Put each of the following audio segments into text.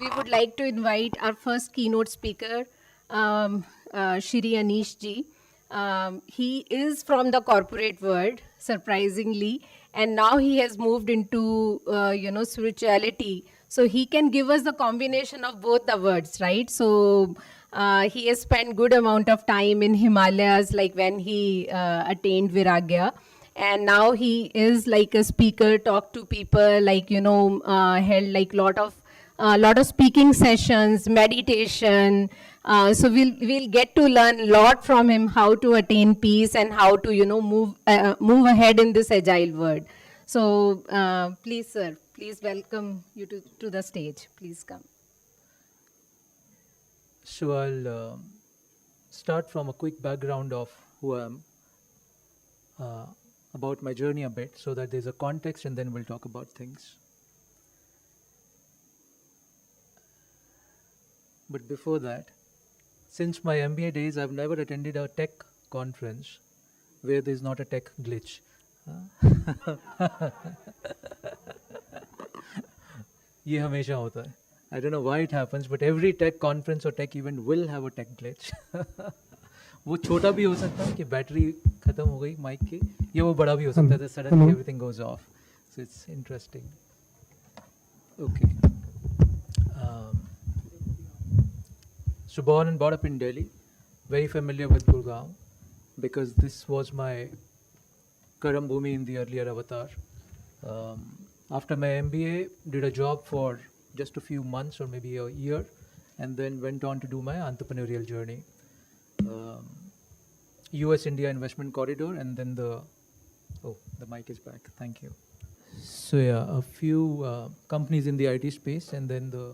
we would like to invite our first keynote speaker, Shri Anish ji. He is from the corporate world, surprisingly, and now he has moved into, spirituality. So he can give us the combination of both the words, right? So he has spent good amount of time in Himalayas, like when he attained Viragya, and now he is like a speaker, talk to people, like held like lot of speaking sessions, meditation. So we'll get to learn a lot from him, how to attain peace and how to move ahead in this agile world. So please, sir, please welcome you to the stage. Please come. So I'll start from a quick background of who I am, about my journey a bit, so that there's a context, and then we'll talk about things. But before that, since my MBA days, I've never attended a tech conference where there's not a tech glitch. ये हमेशा होता है. I don't know why it happens, but every tech conference or tech event will have a tech glitch. वो छोटा भी हो सकता है कि बैटरी खत्म हो गई माइक की, या वो बड़ा भी हो सकता है that suddenly everything goes off. So it's interesting. Okay. So born and brought up in Delhi, very familiar with Gurugram because this was my Karam Bhumi in the earlier avatar. After my MBA, did a job for just a few months or maybe a year, and then went on to do my entrepreneurial journey. US-India investment corridor, and then the mic is back. Thank you. So yeah, a few companies in the IT space, and then the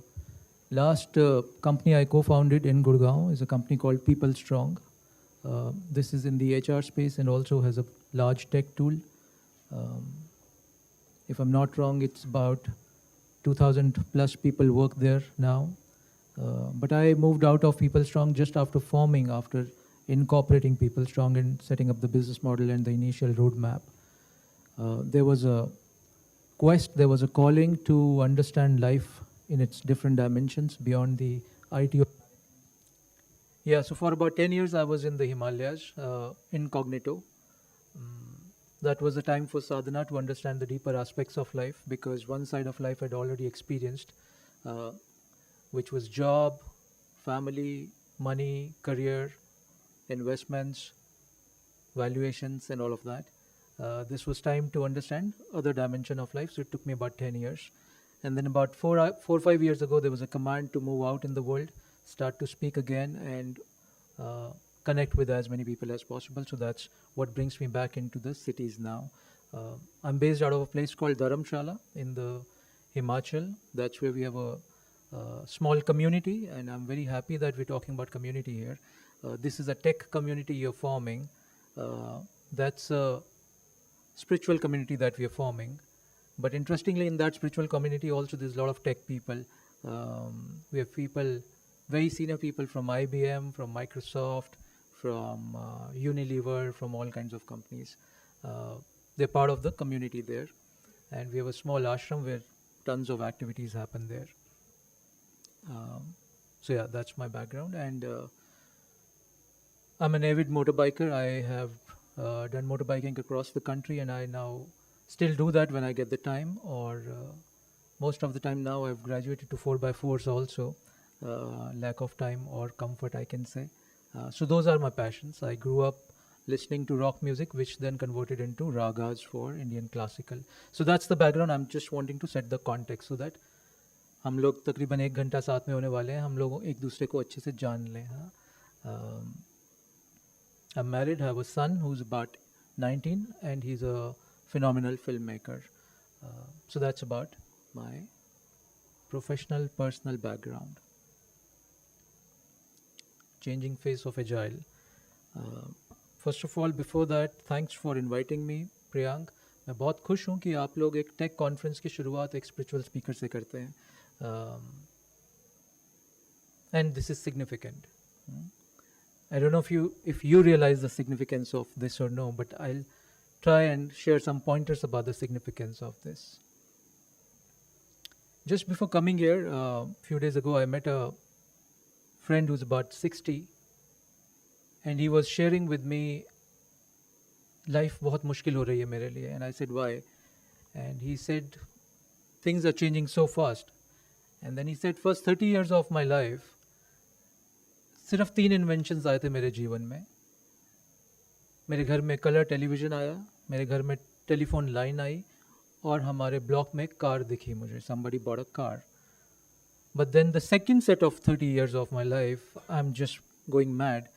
last company I co-founded in Gurugram is a company called People Strong. This is in the HR space and also has a large tech tool. If I'm not wrong, it's about 2,000 plus people work there now. But I moved out of People Strong just after incorporating People Strong and setting up the business model and the initial roadmap. There was a quest, there was a calling to understand life in its different dimensions beyond the IT. Yeah, so for about 10 years I was in the Himalayas, incognito. That was the time for sadhana to understand the deeper aspects of life, because one side of life I'd already experienced, which was job, family, money, career, investments, valuations, and all of that. This was time to understand other dimension of life, so it took me about 10 years. And then about 4 or 5 years ago, there was a command to move out in the world, start to speak again, and connect with as many people as possible. So that's what brings me back into the cities now. I'm based out of a place called Dharamshala in the Himachal. That's where we have a small community, and I'm very happy that we're talking about community here. This is a tech community you're forming. That's a spiritual community that we are forming. But interestingly, in that spiritual community also, there's a lot of tech people. We have people, very senior people from IBM, from Microsoft, from Unilever, from all kinds of companies. They're part of the community there. And we have a small ashram where tons of activities happen there. So yeah, that's my background. And I'm an avid motorbiker. I have done motorbiking across the country, and I now still do that when I get the time, or most of the time now I've graduated to 4x4s also. Lack of time or comfort, I can say. So those are my passions. I grew up listening to rock music, which then converted into ragas for Indian classical. So that's the background. I'm just wanting to set the context so that हम लोग तकरीबन 1 घंटा साथ में होने वाले हैं, हम लोग एक दूसरे को अच्छे से जान लें. I'm married, I have a son who's about 19, and he's a phenomenal filmmaker. So that's about my professional, personal background. Changing face of Agile. First of all, before that, thanks for inviting me, Priyank. मैं बहुत खुश हूँ कि आप लोग एक take conference की शुरुआत एक स्पिरिचुअल स्पीकर से करते हैं. And this is significant. I don't know if you realize the significance of this or no, but I'll try and share some pointers about the significance of this. Just before coming here, a few days ago, I met a friend who's about 60, and he was sharing with me, life बहुत मुश्किल हो रही है मेरे लिए. And I said, why? And he said, things are changing so fast. And then he said, first 30 years of my life, सिर्फ 3 inventions आए थे मेरे जीवन में. मेरे घर में कलर टेलीविज़न आया, मेरे घर में टेलीफोन लाइन आई, और हमारे ब्लॉक में कार दिखी मुझे. Somebody bought a car. But then the second set of 30 years of my life, I'm just going mad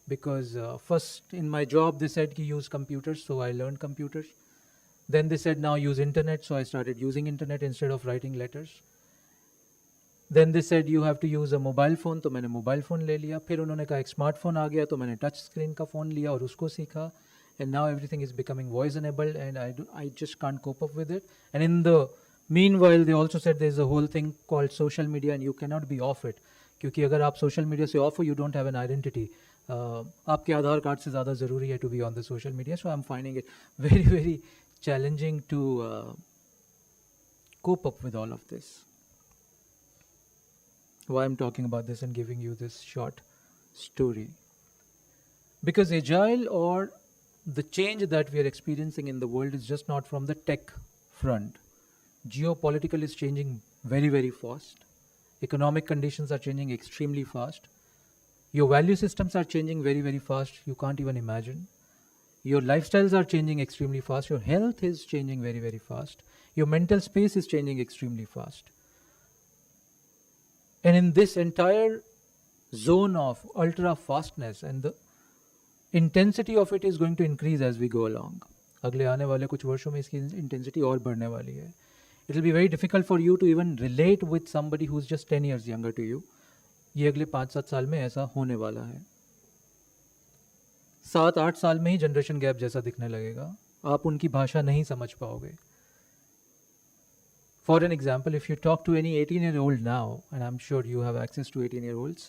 because first in my job they said ki use computers, so I learned computers. Then they said now use internet, so I started using internet instead of writing letters. Then they said you have to use a mobile phone, तो मैंने mobile phone ले लिया. फिर उन्होंने कहा एक smartphone आ गया, तो मैंने टच स्क्रीन का फ़ोन लिया और उसको सीखा. And now everything is becoming voice enabled, and I just can't cope up with it. And in the meanwhile, they also said there's a whole thing called social media, and you cannot be off it. क्योंकि अगर आप social media से off हो, you don't have an identity. आपके Aadhaar card से ज़्यादा ज़रूरी है to be on the social media. So I am finding it very very challenging to cope up with all of this. Why I'm talking about this and giving you this short story? Because Agile, or the change that we are experiencing in the world, is just not from the tech front. Geopolitical is changing very, very fast. Economic conditions are changing extremely fast. Your value systems are changing very, very fast. You can't even imagine. Your lifestyles are changing extremely fast. Your health is changing very, very fast. Your mental space is changing extremely fast. And in this entire zone of ultra fastness, and the intensity of it is going to increase as we go along. अगले आने वाले कुछ वर्षों में इसकी intensity और बढ़ने वाली है. It will be very difficult for you to even relate with somebody who's just 10 years younger to you. ये अगले 5-7 साल में ऐसा होने वाला है. 7-8 साल में ही जनरेशन गैप जैसा दिखने लगेगा. आप उनकी भाषा नहीं समझ पाओगे. For an example, if you talk to any 18-year-old now, and I'm sure you have access to 18-year-olds,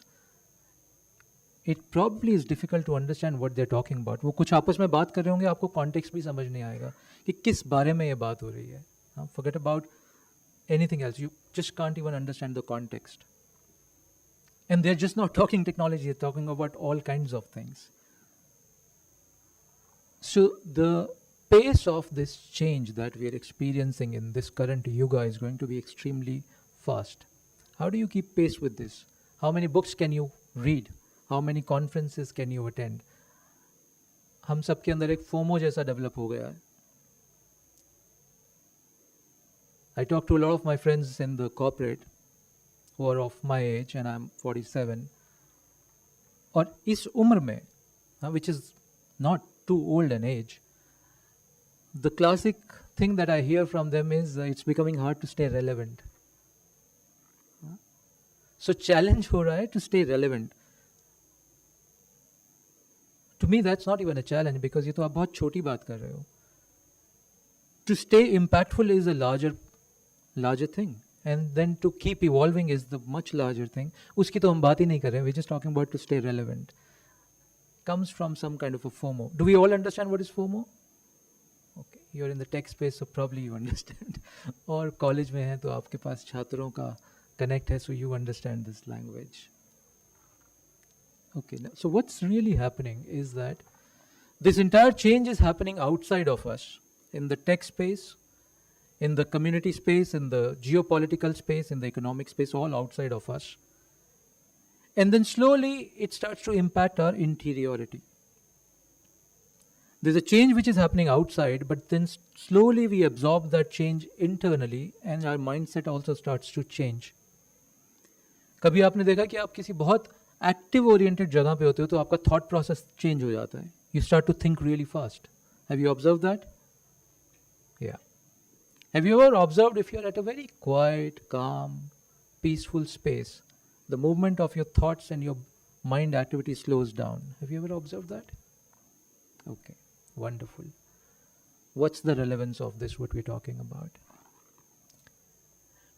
it probably is difficult to understand what they're talking about. वो कुछ आपस में बात कर रहे होंगे, आपको context भी समझ नहीं आएगा कि किस बारे में ये बात हो रही है. Forget about anything else. You just can't even understand the context. And they're just not talking technology, they're talking about all kinds of things. So the pace of this change that we are experiencing in this current yuga is going to be extremely fast. How do you keep pace with this? How many books can you read? How many conferences can you attend? हम सब के अंदर एक FOMO जैसा develop हो गया है. I talk to a lot of my friends in the corporate who are of my age, and I'm 47. और इस उम्र में, which is not too old an age, the classic thing that I hear from them is it's becoming hard to stay relevant. So challenge हो रहा है to stay relevant. To me, that's not even a challenge, because ये तो आप बहुत छोटी बात कर रहे हो. To stay impactful is a larger thing, and then to keep evolving is the much larger thing. उसकी तो हम बात ही नहीं कर रहे हैं. We're just talking about to stay relevant. Comes from some kind of a FOMO. Do we all understand what is FOMO? Okay, you're in the tech space, so probably you understand. और college में हैं तो आपके पास छात्रों का connect है, so you understand this language. Okay, now, so what's really happening is that this entire change is happening outside of us, in the tech space, in the community space, in the geopolitical space, in the economic space, all outside of us. And then slowly it starts to impact our interiority. There's a change which is happening outside, but then slowly we absorb that change internally, and our mindset also starts to change. कभी आपने देखा कि आप किसी बहुत active oriented जगह पे होते हो तो आपका थॉट प्रोसेस चेंज हो जाता है. You start to think really fast. Have you observe that? Yeah. Have you ever observed if you are at a very quiet, calm, peaceful space, the movement of your thoughts and your mind activity slows down? Have you ever observe that? Okay, wonderful. What's the relevance of this, what we're talking about?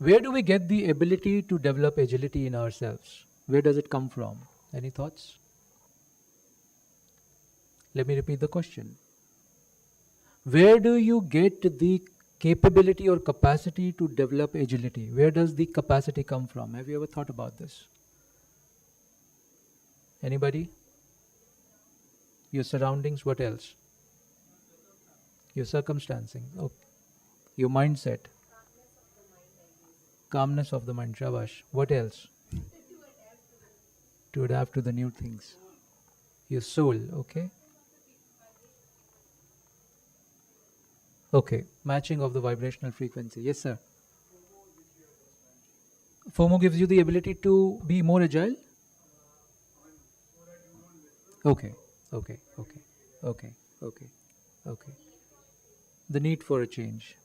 Where do we get the ability to develop agility in ourselves? Where does it come from? Any thoughts? Let me repeat the question. Where do you get the capability or capacity to develop agility. Where does the capacity come from? Have you ever thought about this? Anybody? Your surroundings, what else? Your circumstancing, okay. Your mindset. Calmness of the mind, shabash. What else? To adapt to the new things. Your soul, okay? Okay, matching of the vibrational frequency. Yes, sir. FOMO gives you the ability to be more agile? Okay, okay, okay, okay, okay, okay. The need for a change.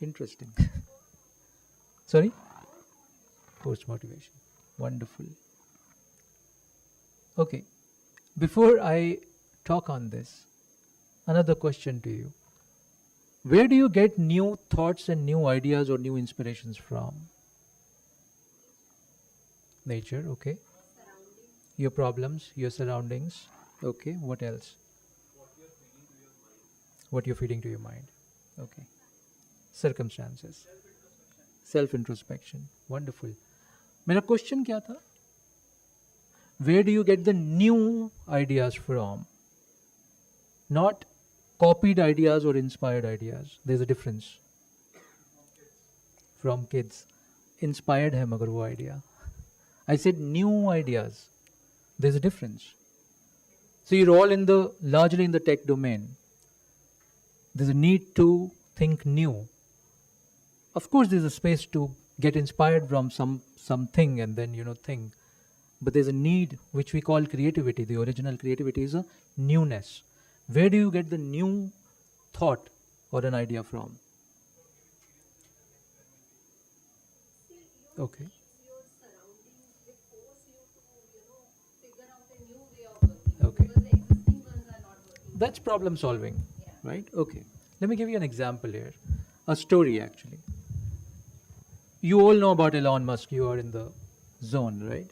Interesting. Sorry? Post motivation. Wonderful. Okay. Before I talk on this, another question to you. Where do you get new thoughts and new ideas or new inspirations from? Nature, okay. Your problems, your surroundings, okay. What else? What you're feeding to your mind, okay. Circumstances, self introspection. Wonderful. मेरा question क्या था? Where do you get the new ideas from? Not copied ideas or inspired ideas. There's a difference. From kids. Inspired है मगर वो idea. I said new ideas. There's a difference. So you're all largely in the tech domain. There's a need to think new. Of course, there's a space to get inspired from something and then think. But there's a need which we call creativity. The original creativity is a newness. Where do you get the new thought or an idea from? Okay. Okay. That's problem solving, right? Okay. Let me give you an example here. A story, actually. You all know about Elon Musk. You are in the zone, right?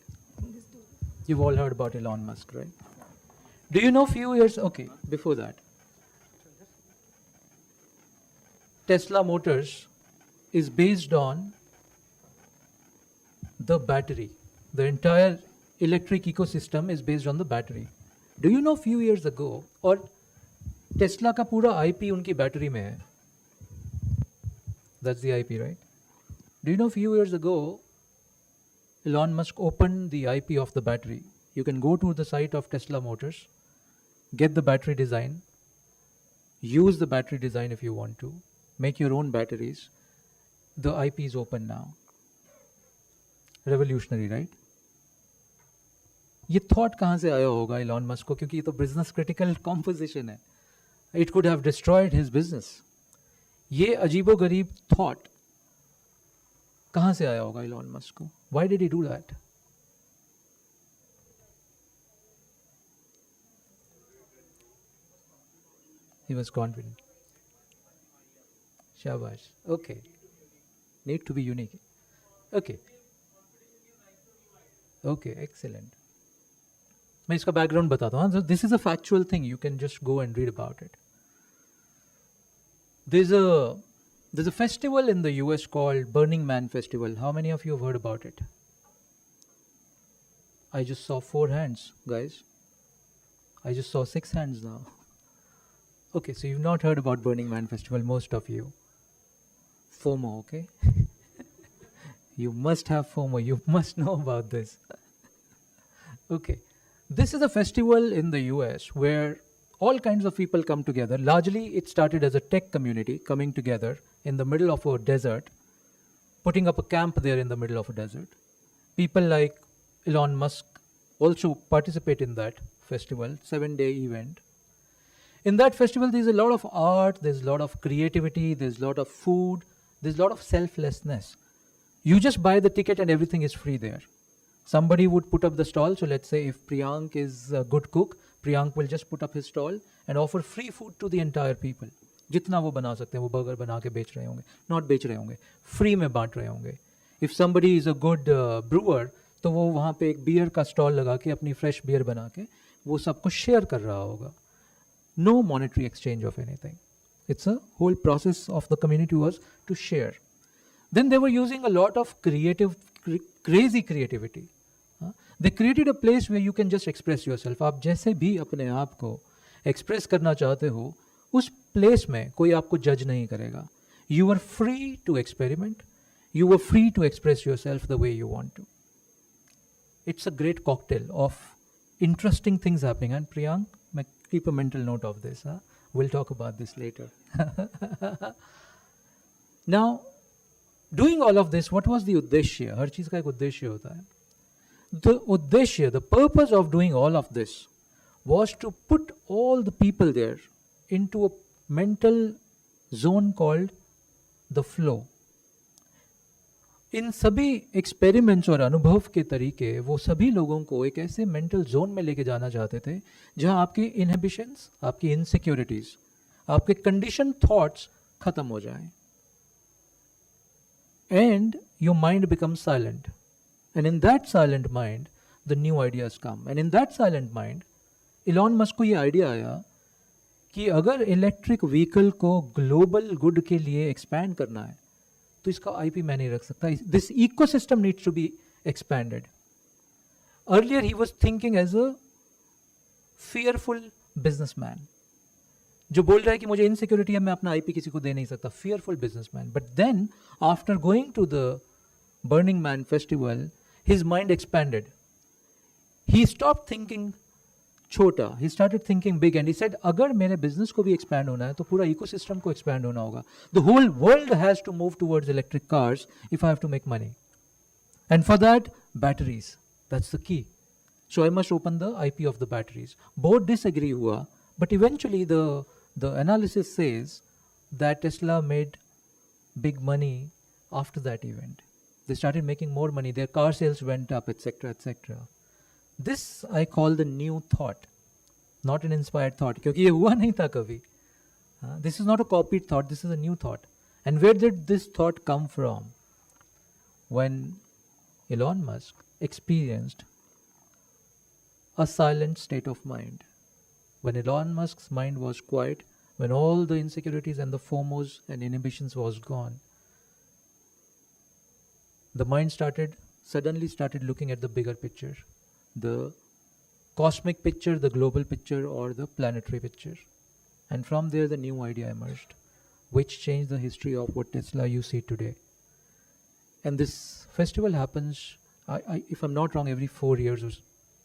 You've all heard about Elon Musk, right? Do you know before that, Tesla Motors is based on the battery. The entire electric ecosystem is based on the battery. Do you know few years ago, और Tesla का पूरा IP उनकी battery में है. That's the IP, right? Do you know few years ago, Elon Musk opened the IP of the battery. You can go to the site of Tesla Motors, get the battery design, use the battery design if you want to, make your own batteries. The IP is open now. Revolutionary, right? ये thought कहाँ से आया होगा Elon Musk को, क्योंकि ये तो business critical composition है. It could have destroyed his business. ये अजीबोगरीब थॉट कहाँ से आया होगा इलॉन मस्क को? Why did he do that? He was confident. शाबाश. Okay. Need to be unique. Okay. Okay, excellent. मैं इसका बैकग्राउंड बताता हूँ. This is a factual thing. You can just go and read about it. There's a festival in the US called Burning Man Festival. How many of you have heard about it? I just saw 4 hands, guys. I just saw 6 hands now. Okay, so you've not heard about Burning Man Festival, most of you. FOMO, okay? You must have FOMO. You must know about this. Okay. This is a festival in the US where all kinds of people come together. Largely, it started as a tech community coming together in the middle of a desert, putting up a camp there in the middle of a desert. People like Elon Musk also participate in that festival, 7-day event. In that festival, there's a lot of art, there's a lot of creativity, there's a lot of food, there's a lot of selflessness. You just buy the ticket and everything is free there. Somebody would put up the stall. So let's say if Priyank is a good cook, Priyank will just put up his stall and offer free food to the entire people. जितना वो बना सकते हैं, वो burger बना के बेच रहे होंगे, नॉट बेच रहे होंगे, फ्री में बांट रहे होंगे. If somebody is a good Breuer, तो वो वहाँ पे एक बियर का स्टॉल लगा के अपनी फ्रेश बियर बना के वो सबको शेयर कर रहा होगा. No monetary exchange of anything. It's a whole process of the community was to share. Then they were using a lot of crazy creativity. They created a place where you can just express yourself. आप जैसे भी अपने आप को express करना चाहते हो, उस place में कोई आपको judge नहीं करेगा. You were free to experiment. You were free to express yourself the way you want to. It's a great cocktail of interesting things happening. And Priyank, keep a mental note of this. Huh? We'll talk about this later. Now, doing all of this, what was the uddeshya? हर चीज का एक उद्देश्य होता है. The uddeshya, the purpose of doing all of this was to put all the people there into a mental zone called the flow. इन सभी experiments और अनुभव के तरीके वो सभी लोगों को एक ऐसे मेंटल जोन में लेके जाना चाहते थे जहां आपकी इनहिबिशंस, आपकी इनसिक्योरिटीज, आपके कंडीशन थॉट्स खत्म हो जाएं and your mind become silent. And in that silent mind the new ideas come. And in that silent mind Elon Musk को ये आइडिया आया कि अगर इलेक्ट्रिक व्हीकल को ग्लोबल गुड के लिए एक्सपैंड करना है तो इसका आईपी मैं नहीं रख सकता. This ecosystem needs to be expanded. Earlier he was thinking as a fearful businessman जो बोल रहा है कि मुझे इनसिक्योरिटी है, मैं अपना आईपी किसी को दे नहीं सकता. Fearful businessman. But then after going to the burning man festival his mind expanded. He stop thinking छोटा, he started thinking big and he said अगर मेरे बिजनेस को भी एक्सपैंड होना है तो पूरा इकोसिस्टम को एक्सपैंड होना होगा. The whole world has to move towards electric cars if I have to make money. And for that batteries, that's the key. So I must open the IP of the batteries. Both disagree हुआ, but eventually the analysis says that Tesla made big money after that event. They started making more money, their car sales went up, etc., etc. This I call the new thought, not an inspired thought, क्योंकि ये हुआ नहीं था कभी. This is not a copied thought, this is a new thought. And where did this thought come from? When Elon Musk experienced a silent state of mind. When Elon Musk's mind was quiet, when all the insecurities and the FOMOs and inhibitions was gone, the mind suddenly started looking at the bigger picture, the cosmic picture, the global picture, or the planetary picture. And from there the new idea emerged, which changed the history of what Tesla you see today. And this festival happens, if I'm not wrong, every 4 years or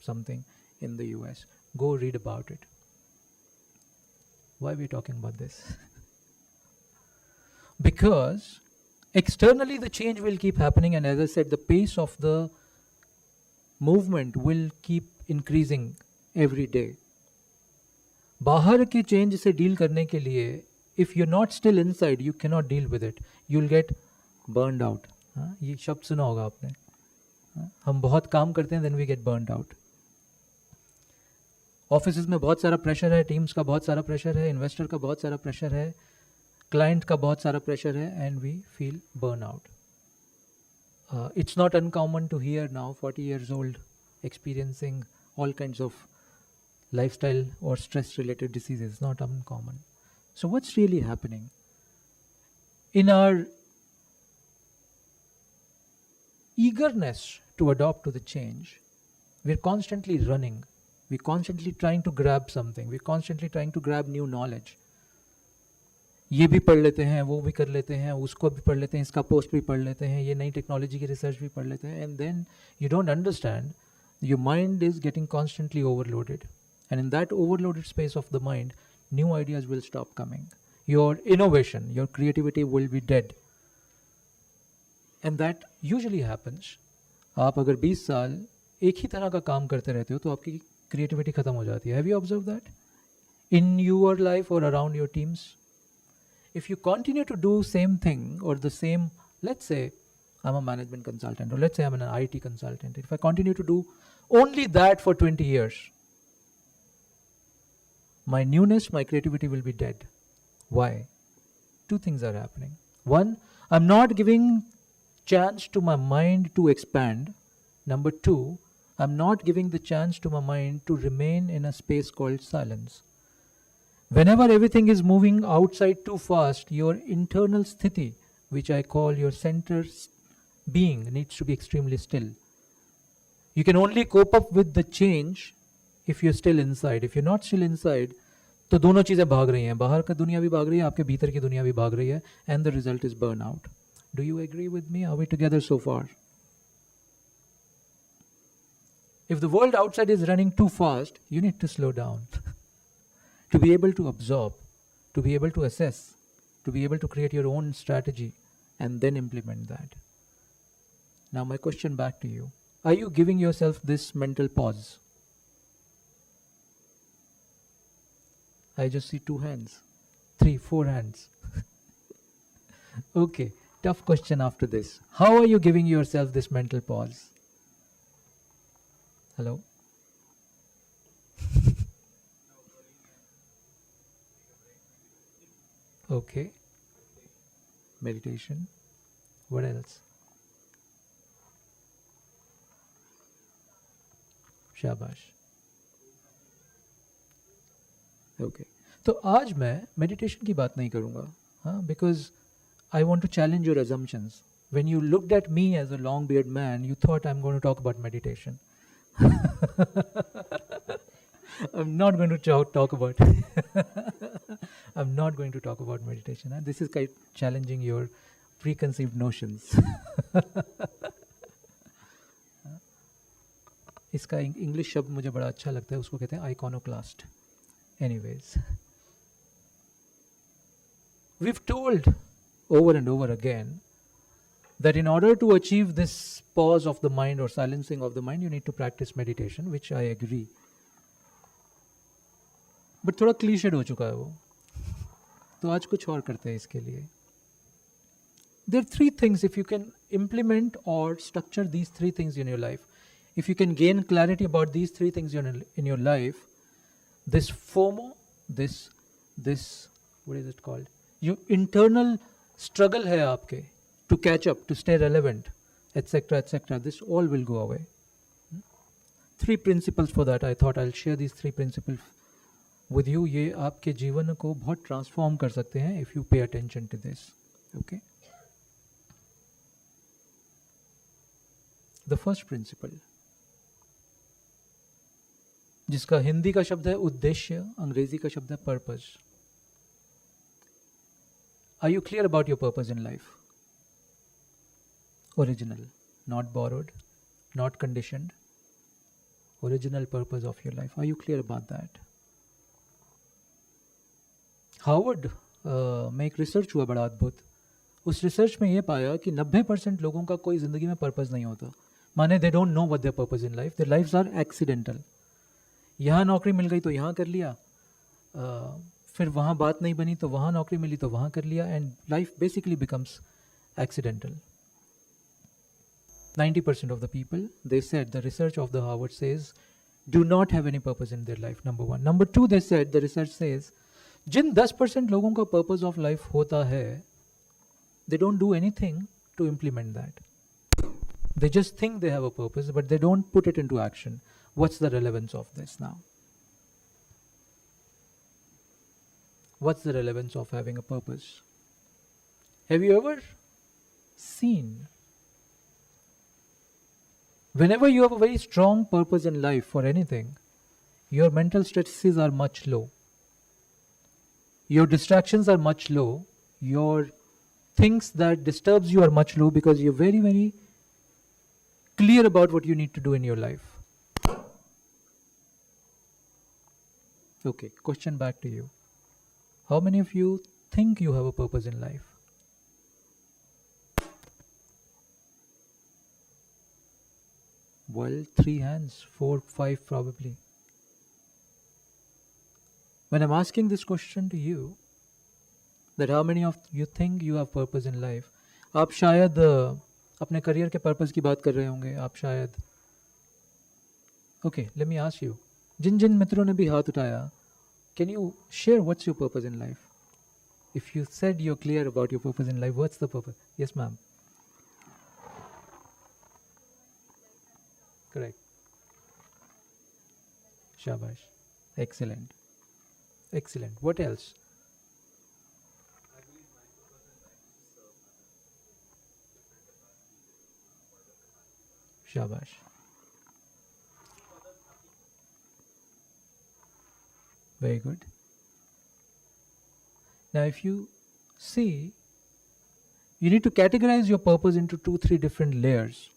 something in the US. Go read about it. Why are we talking about this? Because externally the change will keep happening, and as I said, the pace of the movement will keep increasing every day. बाहर के change से deal करने के लिए if you're not still inside, you cannot deal with it. You'll get burned out. ये शब्द सुना होगा आपने. हम बहुत काम करते हैं, then we get burned out. Office में बहुत सारा प्रेशर है, टीम्स का बहुत सारा प्रेशर है, इन्वेस्टर का बहुत सारा प्रेशर है, क्लाइंट का बहुत सारा प्रेशर है, and we feel burn out. It's not uncommon to hear now 40 years old experiencing all kinds of lifestyle or stress related diseases. Not uncommon. So what's really happening? In our eagerness to adopt to the change, we're constantly running. We're constantly trying to grab something. We're constantly trying to grab new knowledge. ये भी पढ़ लेते हैं, वो भी कर लेते हैं, उसको भी पढ़ लेते हैं, इसका पोस्ट भी पढ़ लेते हैं, ये नई टेक्नोलॉजी की रिसर्च भी पढ़ लेते हैं, and then you don't understand your mind is getting constantly overloaded, and in that overloaded space of the mind new ideas will stop coming. Your innovation, your creativity will be dead, and that usually happens. आप अगर 20 साल एक ही तरह का काम करते रहते हो तो आपकी क्रिएटिविटी खत्म हो जाती है. Have you observe that in your life और around your teams? If you continue to do same thing or the same, let's say I'm a management consultant, or let's say I'm an IT consultant, if I continue to do only that for 20 years, my newness, my creativity will be dead. Why? Two things are happening. One, I'm not giving chance to my mind to expand. Number two, I'm not giving the chance to my mind to remain in a space called silence. Whenever everything is moving outside too fast, your internal sthiti, which I call your center being, needs to be extremely still. You can only cope up with the change if you're still inside. If you're not still inside, तो दोनों चीज़ें भाग रही हैं, बाहर का दुनिया भी भाग रही है, आपके भीतर की दुनिया भी भाग रही है, and the result is burnout. Do you agree with me? Are we together so far? If the world outside is running too fast, you need to slow down to be able to absorb, to be able to assess, to be able to create your own strategy and then implement that. Now, my question back to you, are you giving yourself this mental pause? I just see 2 hands, 3, 4 hands. Okay, tough question after this. How are you giving yourself this mental pause? Hello? Okay. Meditation. What else? शाबाश. Okay, तो आज मैं meditation की बात नहीं करूँगा, हाँ, because I want to challenge your assumptions. When you looked at me as a long beard man, you thought I'm going to talk about meditation. I'm not going to talk about I'm not going to talk about meditation. This is kind of challenging your preconceived notions. इसका English शब्द मुझे बड़ा अच्छा लगता है, उसको कहते हैं आइकॉनोक्लास्ट. Anyways, we've told over and over again that in order to achieve this pause of the mind or silencing of the mind, you need to practice meditation, which I agree. But थोड़ा clichéd हो चुका है वो, तो आज कुछ और करते हैं इसके लिए. There are 3 things, if you can implement or structure these 3 things in your life, if you can gain clarity about these 3 things in your life, this FOMO, this what is it called? Your internal struggle है आपके to catch up, to stay relevant, etc. This all will go away. 3 principles for that. I thought I'll share these 3 principles with you. ये आपके जीवन को बहुत transform कर सकते हैं if you pay attention to this. Okay. The first principle, जिसका हिंदी का शब्द है उद्देश्य, अंग्रेजी का शब्द है purpose. Are you clear about your purpose in life? Original, not borrowed, not conditioned. Original purpose of your life. Are you clear about that? Harvard में एक रिसर्च हुआ बड़ा अद्भुत. उस रिसर्च में ये पाया कि 90% लोगों का कोई ज़िंदगी में पर्पस नहीं होता. माने they don't know what their purpose in life. Their lifes are accidental. यहाँ नौकरी मिल गई तो यहाँ कर लिया, फिर वहाँ बात नहीं बनी तो वहाँ नौकरी मिली तो वहाँ कर लिया, and life basically becomes accidental. 90% of the people, they said, the research of the Harvard says, do not have any purpose in their life, number 1. Number 2, they said, the research says, जिन 10% लोगों का purpose of life होता है, they don't do anything to implement that. They just think they have a purpose, but they don't put it into action. What's the relevance of this now? What's the relevance of having a purpose? Have you ever seen, whenever you have a very strong purpose in life for anything, your mental stresses are much low. Your distractions are much low. Your things that disturbs you are much low because you're very, very clear about what you need to do in your life. Okay, question back to you. How many of you think you have a purpose in life? Well, 3 hands, 4, 5 probably. When I'm asking this question to you, that how many of you think you have purpose in life, आप शायद अपने career के purpose की बात कर रहे होंगे, आप शायद. Okay, let me ask you, जिन जिन मित्रों ने भी हाथ उठाया, can you share what's your purpose in life? If you said you're clear about your purpose in life, what's the purpose? Yes, ma'am. Correct. Shabash. Excellent. Excellent. What else? Shabash. Very good. Now, if you see, you need to categorize your purpose into 2, 3 different layers.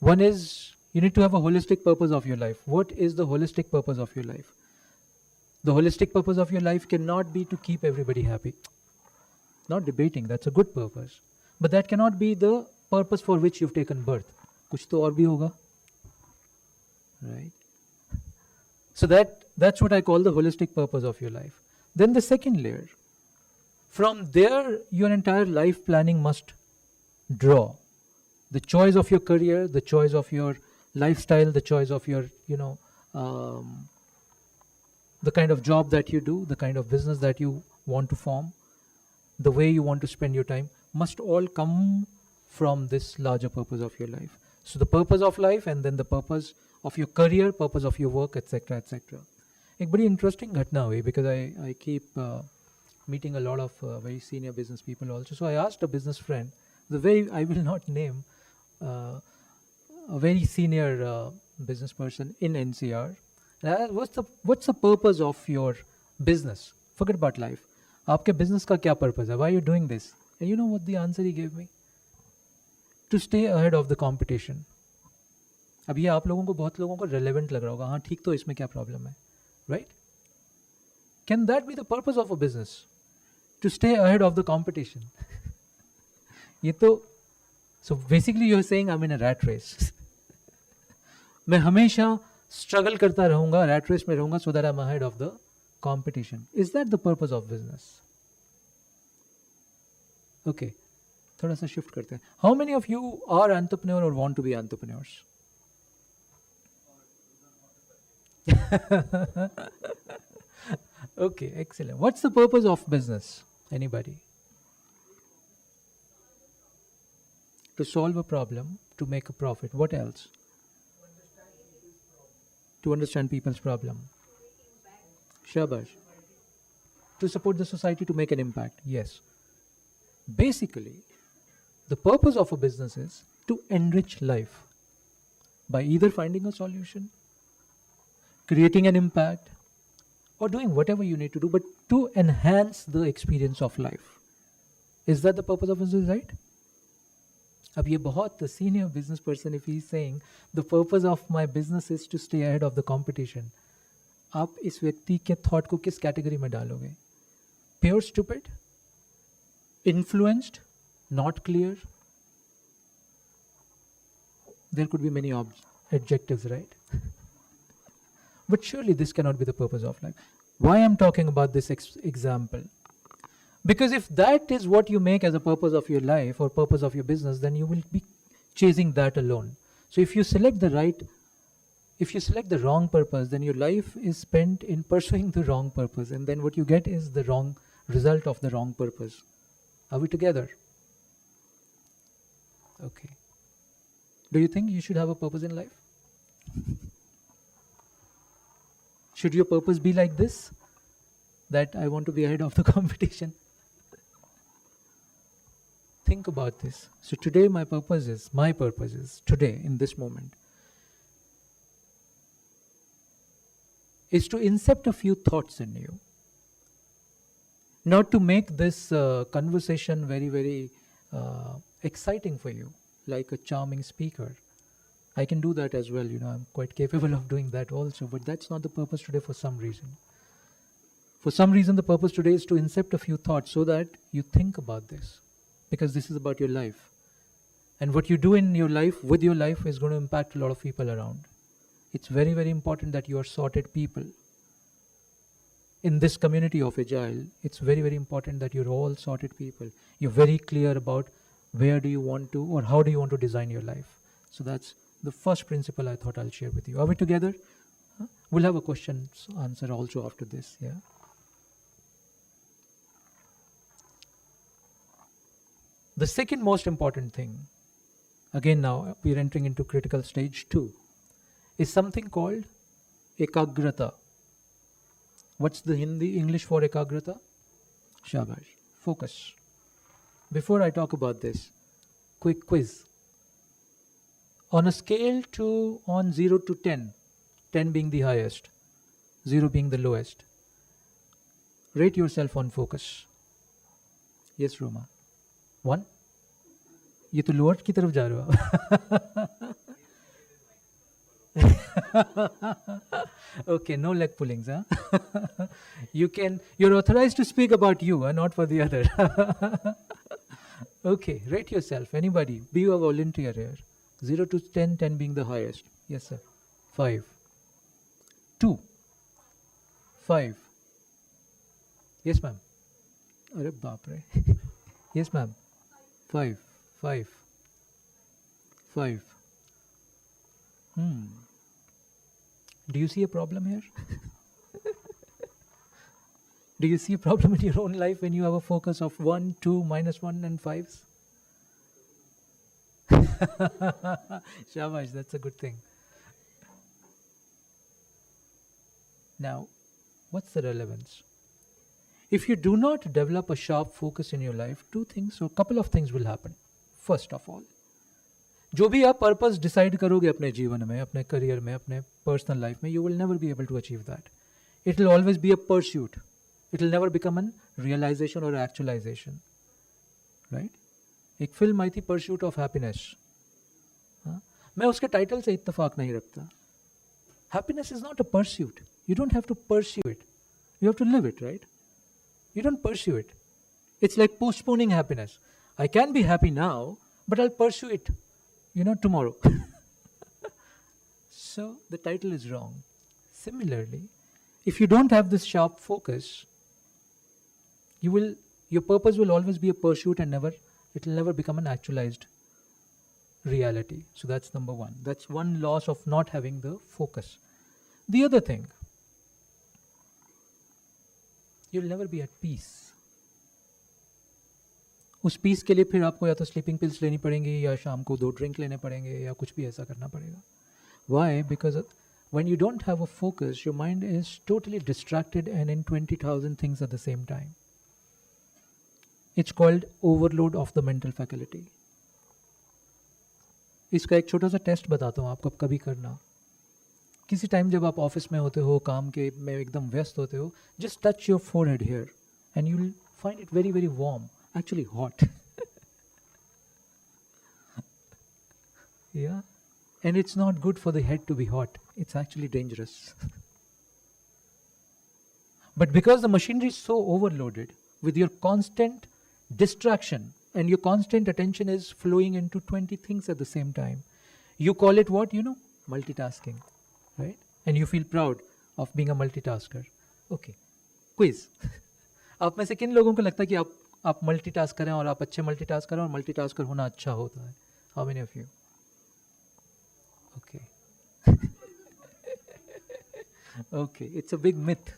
One is you need to have a holistic purpose of your life. What is the holistic purpose of your life? The holistic purpose of your life cannot be to keep everybody happy. Not debating, that's a good purpose. But that cannot be the purpose for which you've taken birth. कुछ तो और भी होगा. Right? So that's what I call the holistic purpose of your life. Then the second layer. From there, your entire life planning must draw. The choice of your career, the choice of your lifestyle, the choice of your, the kind of job that you do, the kind of business that you want to form, the way you want to spend your time, must all come from this larger purpose of your life. So the purpose of life, and then the purpose of your career, purpose of your work, etc., etc. एक बड़ी interesting घटना हुई, because I keep meeting a lot of very senior business people also. So I asked a business friend, I will not name, a very senior business person in NCR. And I asked, what's the purpose of your business? Forget about life. आपके business का क्या purpose है? Why are you doing this? And you know what the answer he gave me? To stay ahead of the competition. अब ये आप लोगों को, बहुत लोगों को relevant लग रहा होगा. हाँ ठीक, तो इसमें क्या problem है? Right? Can that be the purpose of a business? To stay ahead of the competition. ये तो, so basically you're saying I'm in a rat race. मैं हमेशा struggle करता रहूँगा, rat race में रहूँगा, so that I'm ahead of the competition. Is that the purpose of business? Okay, थोड़ा सा shift करते हैं. How many of you are entrepreneur or want to be entrepreneurs? Okay, excellent. What's the purpose of business? Anybody? To solve a problem, to make a profit. What else? To understand people's problem. Shabash. To support the society, to make an impact. Yes. Basically, the purpose of a business is to enrich life by either finding a solution, creating an impact, or doing whatever you need to do, but to enhance the experience of life. Is that the purpose of business, right? अब ये बहुत, the senior business person, if he's saying the purpose of my business is to stay ahead of the competition, आप इस व्यक्ति के thought को किस category में डालोगे? Pure stupid? Influenced? Not clear? There could be many adjectives, right? But surely this cannot be the purpose of life. Why I'm talking about this example? Because if that is what you make as a purpose of your life or purpose of your business, then you will be chasing that alone. So if you select the wrong purpose, then your life is spent in pursuing the wrong purpose, and then what you get is the wrong result of the wrong purpose. Are we together? Okay. Do you think you should have a purpose in life? Should your purpose be like this? That I want to be ahead of the competition? Think about this. So today my purpose is, today, in this moment, is to incept a few thoughts in you. Not to make this conversation very, very exciting for you, like a charming speaker. I can do that as well, I'm quite capable of doing that also, but that's not the purpose today for some reason. For some reason, the purpose today is to incept a few thoughts so that you think about this, because this is about your life. And what you do in your life, with your life, is going to impact a lot of people around. It's very, very important that you are sorted people. In this community of Agile, it's very, very important that you're all sorted people. You're very clear about where do you want to, or how do you want to design your life. So that's the first principle I thought I'll share with you. Are we together? Huh? We'll have a question answer also after this. Yeah. The second most important thing, again now we're entering into critical stage 2, is something called ekagrata. What's the English for ekagrata? Shabash. Focus. Before I talk about this, quick quiz. On a scale on 0 to 10, 10 being the highest, 0 being the lowest, rate yourself on focus. Yes, Roma. 1? ये तो lower की तरफ जा रहे हो आप. Okay, no leg pullings, huh? You're authorized to speak about you, not for the other. Okay, rate yourself. Anybody, be a volunteer here. 0 to 10, 10 being the highest. Yes, sir. 5. 2. 5. Yes, ma'am. Arre baap re. Yes, ma'am. 5. 5. 5. Do you see a problem here? Do you see a problem in your own life when you have a focus of 1, 2, -1 and 5s? Shabash, that's a good thing. Now, what's the relevance? If you do not develop a sharp focus in your life, a couple of things will happen. First of all, जो भी आप purpose decide करोगे अपने जीवन में, अपने career में, अपने पर्सनल लाइफ में, you will never be able to achieve that. It will always be a pursuit. It will never become an realisation और एक्चुअलाइजेशन. राइट? एक फिल्म आई थी परस्यूट ऑफ हैप्पीनेस. मैं उसके टाइटल से इत्तेफाक नहीं रखता. Happiness is not a pursuit. You don't have to pursue it. You have to live it, right? You don't pursue it. It's like postponing happiness. I can be happy now, but I'll pursue it, tomorrow. So the title is wrong. Similarly, if you don't have this sharp focus, your purpose will always be a pursuit and it will never become an actualized reality. So that's number one. That's one loss of not having the focus. The other thing, you'll never be at peace. उस piece के लिए फिर आपको या तो sleeping pills लेनी पड़ेंगी या शाम को 2 ड्रिंक लेने पड़ेंगे या कुछ भी ऐसा करना पड़ेगा. Why? Because when you don't have a focus, your mind is totally distracted and in 20,000 things at the same time. It's called overload of the mental faculty. इसका एक छोटा सा टेस्ट बताता हूँ आपको, कभी करना. किसी टाइम जब आप ऑफिस में होते हो, काम के में एकदम व्यस्त होते हो, just touch your forehead here and you will find it very very warm, actually hot. Yeah, and it's not good for the head to be hot. It's actually dangerous. But because the machinery is so overloaded with your constant distraction and your constant attention is flowing into 20 things at the same time, you call it what? Multitasking. Right? And you feel proud of being a multitasker. Okay. Quiz. आप में से किन लोगों को लगता है कि आप मल्टीटास्क करें और आप अच्छे मल्टीटास्कर हैं और मल्टीटास्कर होना अच्छा होता है? How many of you? Okay. Okay. It's a big myth.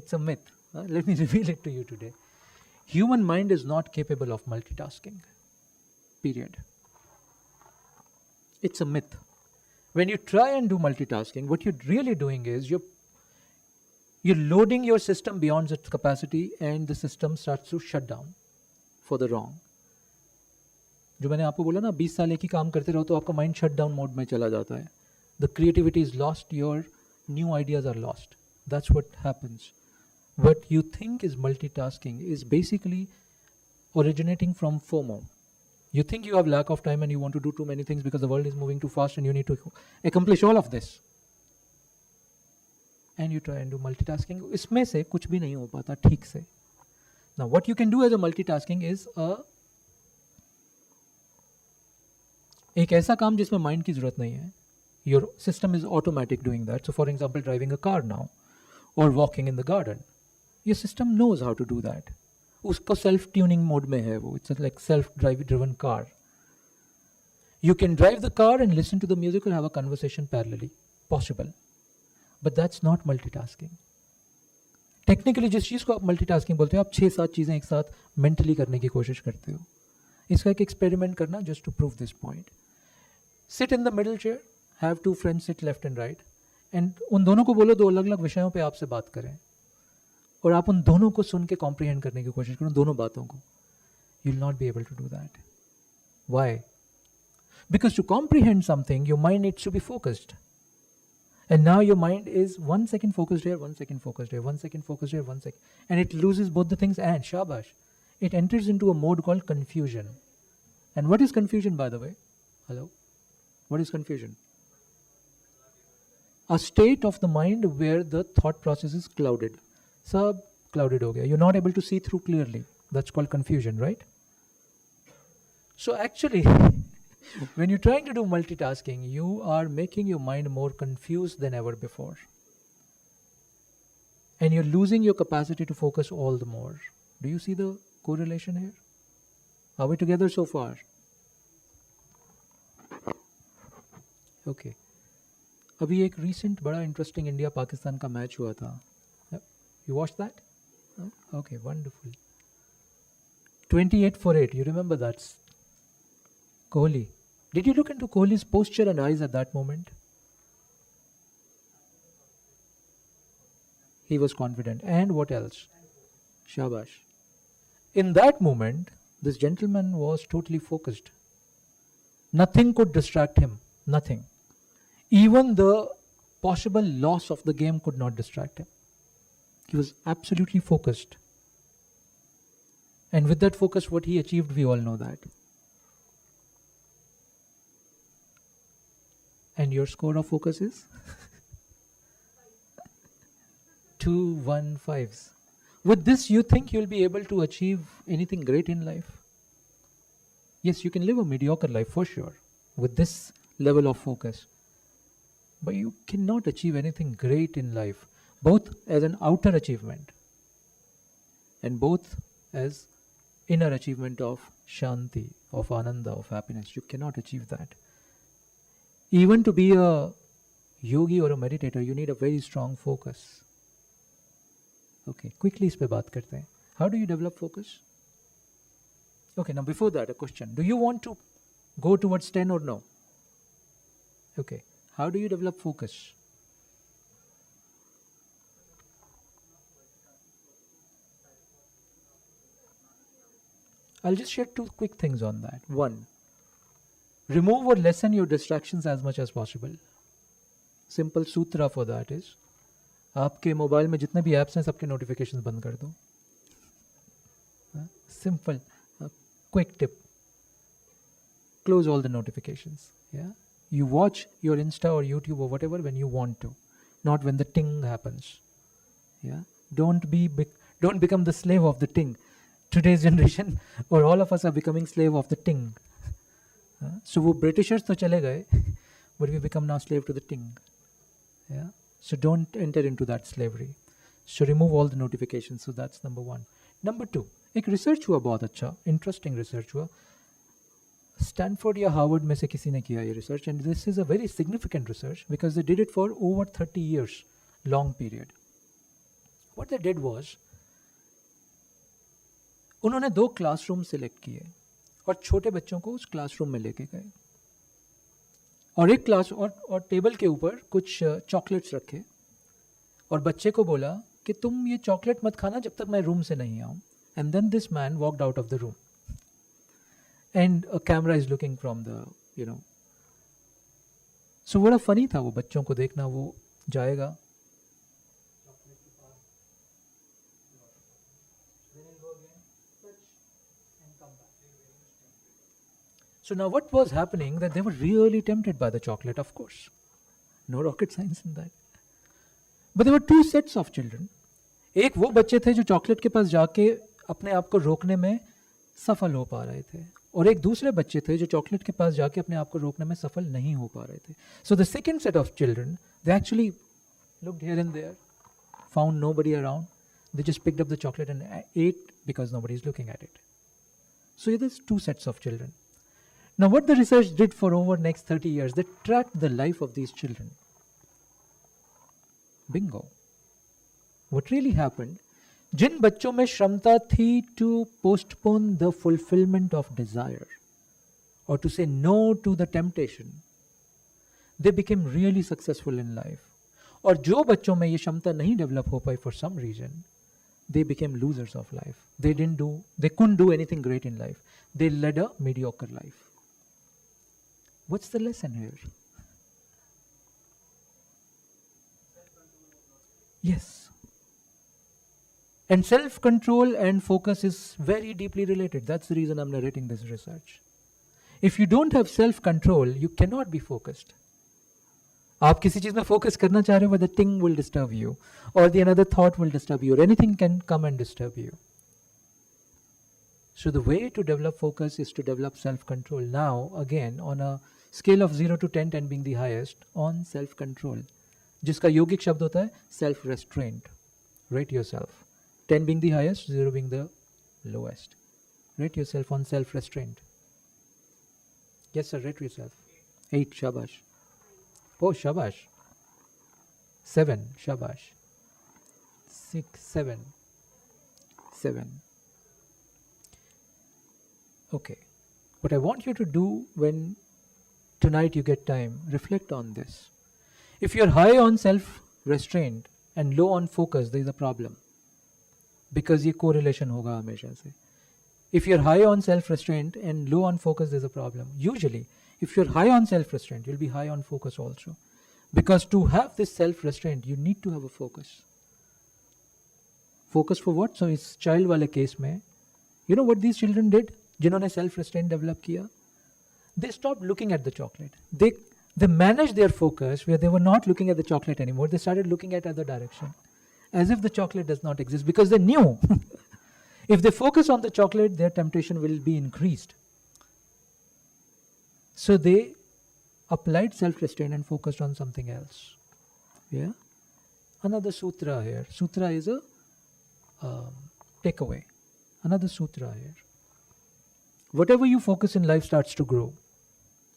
It's a myth. Let me reveal it to you today. Human mind is not capable of multitasking. Period. It's a myth. When you try and do multitasking, what you're really doing is you're loading your system beyond its capacity and the system starts to shut down for the wrong. जो मैंने आपको बोला ना, 20 साल एक ही काम करते रहो तो आपका माइंड शट डाउन मोड में चला जाता है. The creativity is lost, your new ideas are lost. That's what happens. What you think is multitasking is basically originating from FOMO. You think you have lack of time and you want to do too many things because the world is moving too fast and you need to accomplish all of this. And you try and do multitasking. इसमें से कुछ भी नहीं हो पाता ठीक से. Now what you can do as a multitasking is एक ऐसा काम जिसमें माइंड की जरूरत नहीं है. Your system is automatic doing that. So for example, driving a car now or walking in the garden. Your system knows how to do that. उसको self tuning mode में है वो. It's like self driven car. You can drive the car and listen to the music और have a conversation parallelly. Possible. But that's not multitasking. Technically जिस चीज़ को आप multitasking बोलते हो, आप 6-7 चीज़ें एक साथ मेंटली करने की कोशिश करते हो. इसका एक एक्सपेरिमेंट करना just to prove this point. Sit in the middle chair, have 2 friends sit left and right, and उन दोनों को बोलो 2 अलग अलग विषयों पे आपसे बात करें, और आप उन दोनों को सुन के कॉम्प्रिहेंड करने की कोशिश करो, दोनों बातों को. You will not be able to do that. Why? Because to comprehend something, your mind needs to be focused. And now your mind is 1 second focused here, 1 second focused here, 1 second focused here, 1 second. And it loses both the things, and shabash. It enters into a mode called confusion. And what is confusion, by the way? Hello? What is confusion? A state of the mind where the thought process is clouded. Sab clouded ho gaya. You're not able to see through clearly. That's called confusion, right? So actually, when you're trying to do multitasking, you are making your mind more confused than ever before. And you're losing your capacity to focus all the more. Do you see the correlation here? Are we together so far? Okay. अभी एक recent बड़ा interesting India Pakistan का match हुआ था. You watched that? Okay, wonderful. 28-8. You remember that? Kohli. Did you look into Kohli's posture and eyes at that moment? He was confident. And what else? Shabash. In that moment, this gentleman was totally focused. Nothing could distract him. Nothing. Even the possible loss of the game could not distract him. He was absolutely focused. And with that focus, what he achieved, we all know that. And your score of focus is? 215s. With this, you think you'll be able to achieve anything great in life? Yes, you can live a mediocre life for sure with this level of focus. But you cannot achieve anything great in life, both as an outer achievement and both as inner achievement of shanti, of ananda, of happiness. You cannot achieve that. Even to be a yogi or a meditator, you need a very strong focus. Okay, quickly इस पे बात करते हैं. How do you develop focus? Okay, now before that, a question. Do you want to go towards 10 or no? Okay, how do you develop focus? I'll just share 2 quick things on that. 1, remove or lessen your distractions as much as possible. Simple sutra for that is, आपके mobile में जितने भी apps हैं सबके notifications बंद कर दो. Simple, quick tip. Close all the notifications. Yeah, you watch your Insta or YouTube or whatever when you want to, not when the ting happens. Yeah, don't become the slave of the ting. Today's generation, or all of us are becoming slave of the ting. So वो Britishers तो चले गए, but we become now slave to the ting. Yeah. So don't enter into that slavery. So remove all the notifications. So that's number 1. Number 2, एक research हुआ बहुत अच्छा, interesting research हुआ. Stanford या Harvard में से किसी ने किया ये research, and this is a very significant research because they did it for over 30 years, long period. What they did was, उन्होंने 2 क्लासरूम सिलेक्ट किए और छोटे बच्चों को उस क्लासरूम में लेके गए और एक क्लास और टेबल के ऊपर कुछ चॉकलेट्स रखे और बच्चे को बोला कि तुम ये चॉकलेट मत खाना जब तक मैं रूम से नहीं आऊं. And then this man walked out of the room and a camera is looking from the so बड़ा फनी था वो बच्चों को देखना. वो जाएगा, so now what was happening, that they were really tempted by the chocolate, of course. No rocket science in that. But there were 2 sets of children. एक वो बच्चे थे जो चॉकलेट के पास जाके अपने आप को रोकने में सफल हो पा रहे थे और एक दूसरे बच्चे थे जो चॉकलेट के पास जाके अपने आप को रोकने में सफल नहीं हो पा रहे थे. So the second set of children, they actually looked here and there, found nobody around. They just picked up the chocolate and ate because nobody is looking at it. So there's 2 sets of children. Now what the research did for over next 30 years, they tracked the life of these children. Bingo. What really happened, जिन बच्चों में क्षमता थी to postpone the fulfillment of desire or to say no to the temptation, they became really successful in life. और जो बच्चों में ये क्षमता नहीं डेवलप हो पाई for some reason, they became losers of life. They couldn't do anything great in life. They led a mediocre life. What's the lesson here? Yes. And self-control and focus is very deeply related. That's the reason I'm narrating this research. If you don't have self-control, you cannot be focused. आप किसी चीज में focus करना चाह रहे हो, but the thing will disturb you, or the another thought will disturb you, or anything can come and disturb you. So the way to develop focus is to develop self-control. Now, again, on a scale of 0 to 10, 10 being the highest, on self-control, जिसका योगिक शब्द होता है self-restraint. Rate yourself. 10 being the highest, 0 being the lowest. Rate yourself on self-restraint. Yes, sir, rate yourself. 8, shabash. Oh, shabash. 7, shabash. 6, 7. 7. Okay. What I want you to do when tonight you get time, reflect on this. If you're high on self-restraint and low on focus, there is a problem. Because ये correlation होगा हमेशा से. If you're high on self-restraint and low on focus, there's a problem. Usually, if you're high on self-restraint, you'll be high on focus also. Because to have this self-restraint, you need to have a focus. Focus for what? So इस child वाले case में, you know what these children did? जिन्होंने self-restraint develop किया? They stopped looking at the chocolate. They managed their focus where they were not looking at the chocolate anymore. They started looking at other direction. As if the chocolate does not exist, because they knew if they focus on the chocolate, their temptation will be increased. So they applied self-restraint and focused on something else. Yeah. Another sutra here. Sutra is a takeaway. Another sutra here. Whatever you focus in life starts to grow.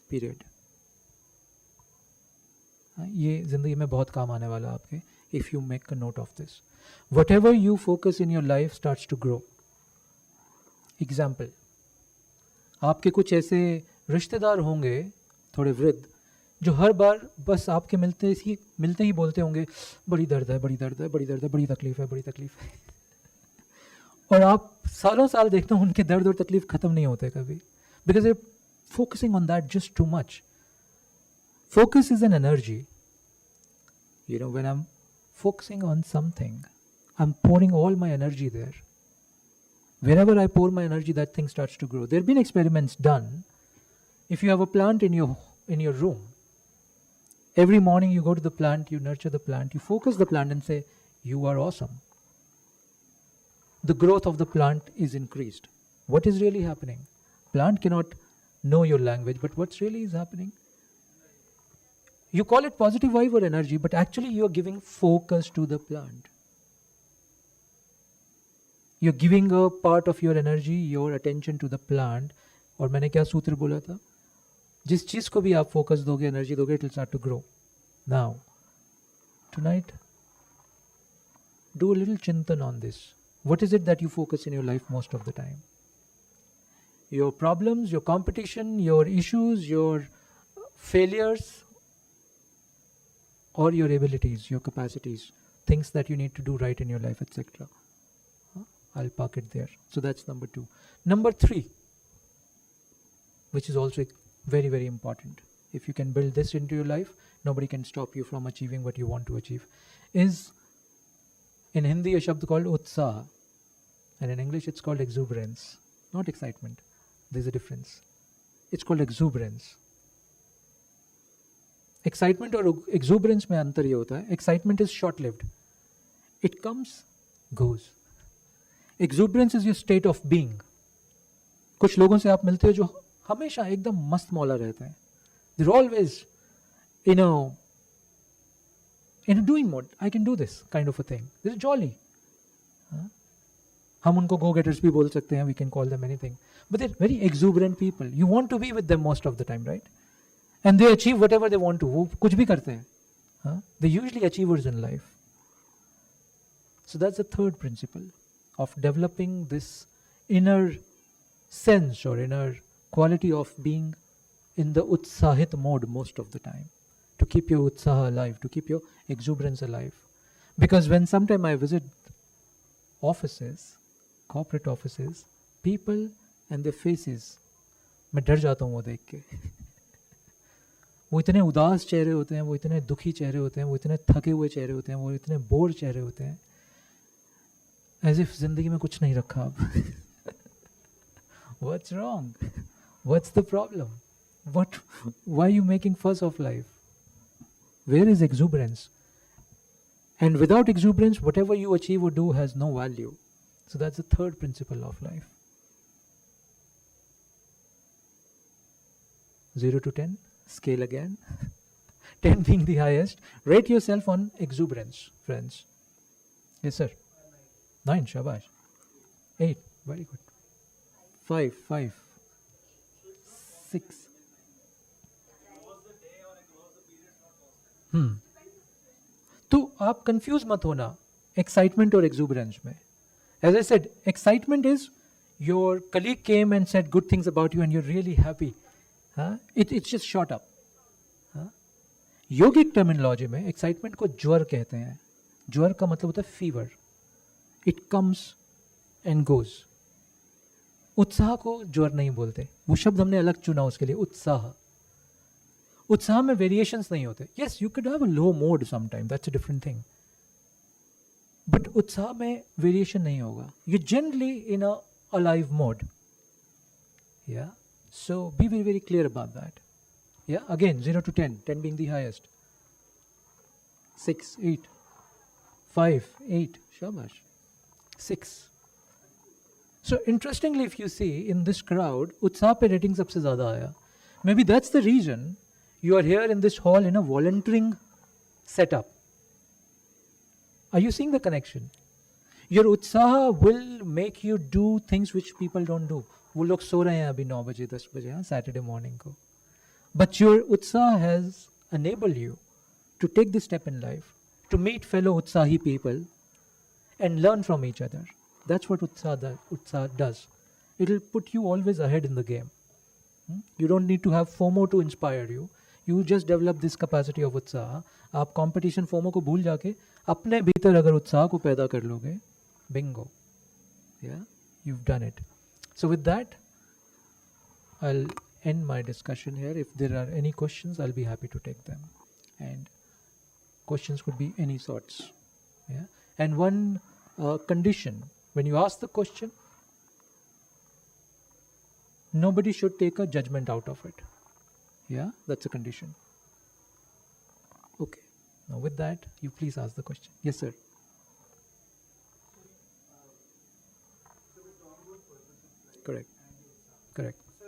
Period. ये जिंदगी में बहुत काम आने वाला आपके. If you make a note of this, whatever you focus in your life starts to grow. Example, आपके कुछ ऐसे रिश्तेदार होंगे थोड़े वृद्ध जो हर बार बस आपके मिलते ही बोलते होंगे बड़ी दर्द है, बड़ी दर्द है, बड़ी दर्द है, बड़ी तकलीफ है, बड़ी तकलीफ है. और आप सालों साल देखते हो उनके दर्द और तकलीफ खत्म नहीं होते कभी, because they're focusing on that just too much. Focus is an energy. You know, when I'm focusing on something, I'm pouring all my energy there. Wherever I pour my energy, that thing starts to grow. There have been experiments done. If you have a plant in your room, every morning you go to the plant, you nurture the plant, you focus the plant and say, you are awesome. The growth of the plant is increased. What is really happening? Plant cannot know your language, but what's really is happening? You call it positive vibe or energy, but actually you are giving focus to the plant. You're giving a part of your energy, your attention to the plant. और मैंने क्या सूत्र बोला था? जिस चीज को भी आप focus दोगे, energy दोगे, it will start to grow. Now, tonight, do a little chintan on this. What is it that you focus in your life most of the time? Your problems, your competition, your issues, your failures, or your abilities, your capacities, things that you need to do right in your life, etc. I'll park it there. So that's number 2. Number 3, which is also very, very important. If you can build this into your life, nobody can stop you from achieving what you want to achieve. Is in Hindi a shabd called utsaha, and in English it's called exuberance, not excitement. There's a difference. It's called exuberance. Excitement और exuberance में अंतर ये होता है. Excitement is short-lived. It comes, goes. Exuberance is your state of being. कुछ लोगों से आप मिलते हो जो हमेशा एकदम मस्त मौला रहते हैं. They're always in a doing mode. I can do this kind of a thing. They're jolly. हम उनको go-getters भी बोल सकते हैं. We can call them anything. But they're very exuberant people. You want to be with them most of the time, right? And they achieve whatever they want to. वो कुछ भी करते हैं. They're usually achievers in life. So that's the third principle of developing this inner sense or inner quality of being in the utsahit mode most of the time. to keep your utsaha alive, to keep your exuberance alive. Because when sometime I visit offices, corporate offices, people and their faces, मैं डर जाता हूँ वो देख के. वो इतने उदास चेहरे होते हैं, वो इतने दुखी चेहरे होते हैं, वो इतने थके हुए चेहरे होते हैं, वो इतने बोर चेहरे होते हैं, एज इफ जिंदगी में कुछ नहीं रखा अब. What's wrong? What's the problem? Why are you making fuss of life? Where is exuberance? And without exuberance, whatever you achieve or do has no value. So that's the third principle of life. 0 to 10, scale again. 10 being the highest. Rate yourself on exuberance, friends. Yes, sir. 9, shabash. 8, very good. 5, 6. तो आप confuse मत होना excitement और exuberance में. As I said, excitement is your colleague came and said good things about you and you are really happy. It's just shot up. Yogic terminology में excitement को ज्वर कहते हैं. ज्वर का मतलब होता है fever. It comes and goes. उत्साह को ज्वर नहीं बोलते, वो शब्द हमने अलग चुना उसके लिए, उत्साह. उत्साह में वेरिएशंस नहीं होते. Yes, you can have a low mode sometime, that's a different thing, but उत्साह में वेरिएशन नहीं होगा. You generally in a alive mode. Yeah, so be very very clear about that. Yeah, again 0 to 10, 10 being the highest. 6, 8, 5, 8, shabash. 6. So interestingly, if you see in this crowd, उत्साह पे rating सबसे ज़्यादा आया. Maybe that's the reason you are here in this hall in a volunteering setup. Are you seeing the connection? Your उत्साह will make you do things which people don't do. वो लोग सो रहे हैं अभी 9 बजे 10 बजे, हाँ, Saturday morning को. But your उत्साह has enabled you to take this step in life, to meet fellow उत्साही people and learn from each other. That's what उत्साह does. It will put you always ahead in the game. You don't need to have FOMO to inspire you. You just develop this capacity of उत्साह. आप competition FOMO को भूल जाके अपने भीतर अगर उत्साह को पैदा कर लोगे, bingo. Yeah, you've done it. So with that, I'll end my discussion here. If there are any questions, I'll be happy to take them. And questions could be any sorts. Yeah. And one condition, when you ask the question, nobody should take a judgment out of it. Yeah, that's a condition. Okay. Now with that, you please ask the question. Yes, sir. Correct. Correct. So,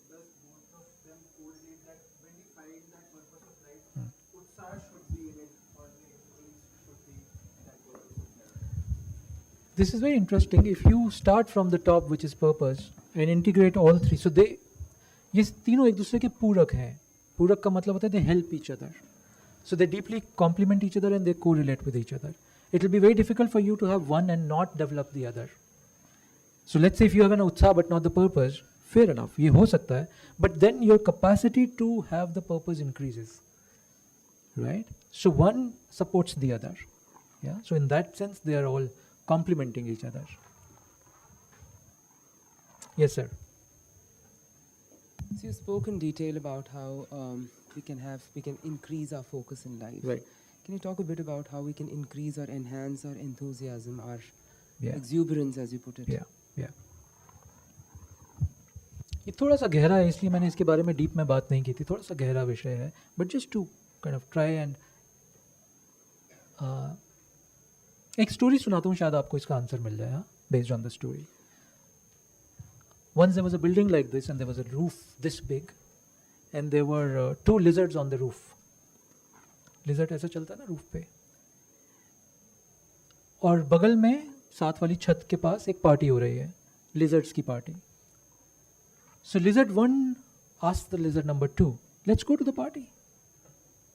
does both of them correlate that when we find that purpose of life, Utsaha should be in it, or the exuberance should be that purpose of life? This is very interesting. If you start from the top, which is purpose, and integrate all three, so they, ये तीनों एक दूसरे के पूरक हैं. पूरक का मतलब होता है they help each other. So they deeply complement each other and they correlate with each other. It will be very difficult for you to have one and not develop the other. So let's say if you have an उत्साह but not the purpose, fair enough, ये हो सकता है, but then your capacity to have the purpose increases, right? So one supports the other. Yeah. So in that sense, they are all complementing each other. Yes, sir. So you spoke in detail about how we can increase our focus in life. Right. Can you talk a bit about how we can increase or enhance our enthusiasm, our Yeah. exuberance, as you put it? Yeah. Yeah. ये थोड़ा सा गहरा है, इसलिए मैंने इसके बारे में डीप में बात नहीं की थी. थोड़ा सा गहरा विषय है, but just to kind of try and एक स्टोरी सुनाता हूँ, शायद आपको इसका आंसर मिल जाए. Based on the story. Once there was a building like this and there was a roof this big and there were 2 lizards on the roof. Lizard ऐसा चलता है ना रूफ पे. और बगल में साथ वाली छत के पास एक पार्टी हो रही है, lizards की party. So lizard 1 asked the lizard number 2, let's go to the party.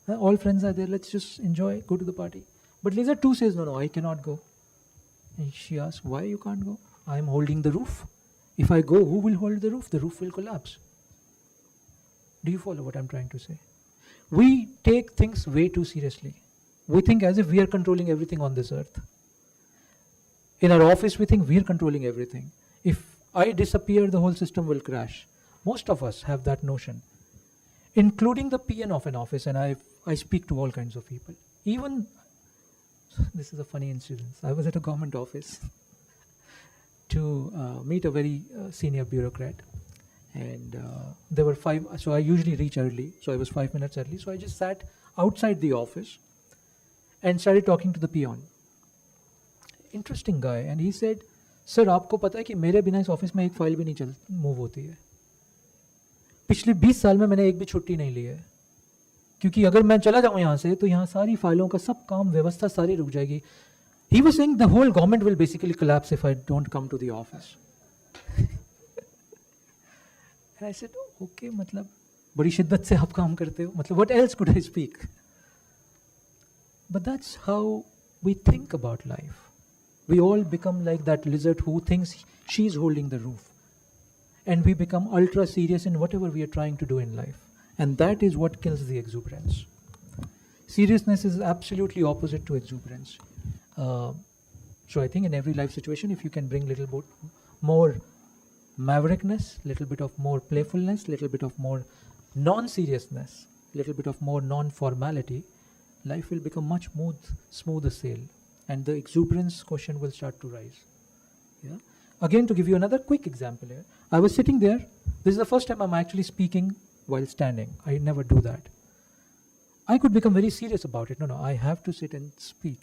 All friends are there, let's just enjoy, go to the party. But lizard 2 says, no, I cannot go. And she asks, why you can't go? I am holding the roof. If I go, who will hold the roof? The roof will collapse. Do you follow what I'm trying to say? We take things way too seriously. We think as if we are controlling everything on this earth. In our office, we think we are controlling everything. If I disappear, the whole system will crash. Most of us have that notion, including the PN of an office, and I speak to all kinds of people. Even, this is a funny incident. I was at a government office to meet a very senior bureaucrat, and there were 5, so I usually reach early, so I was 5 minutes early, so I just sat outside the office and started talking to the peon. Interesting guy, and he said, sir आपको पता है कि मेरे बिना इस office में एक file भी नहीं चल मूव होती है. पिछले 20 साल में मैंने एक भी छुट्टी नहीं ली है, क्योंकि अगर मैं चला जाऊँ यहाँ से तो यहाँ सारी फाइलों का सब काम व्यवस्था सारी रुक जाएगी. He was saying the whole government will basically collapse if I don't come to the office. And I said, okay, मतलब बड़ी शिद्दत से आप काम करते हो, मतलब what else could I speak? But that's how we think about life. We all become like that lizard who thinks she's holding the roof. And we become ultra serious in whatever we are trying to do in life. And that is what kills the exuberance. Seriousness is absolutely opposite to exuberance. So I think in every life situation, if you can bring little bit more maverickness, little bit of more playfulness, little bit of more non-seriousness, little bit of more non-formality, life will become much smoother sail. And the exuberance quotient will start to rise. Yeah. Again, to give you another quick example here, I was sitting there. This is the first time I'm actually speaking while standing. I never do that. I could become very serious about it. No, I have to sit and speak.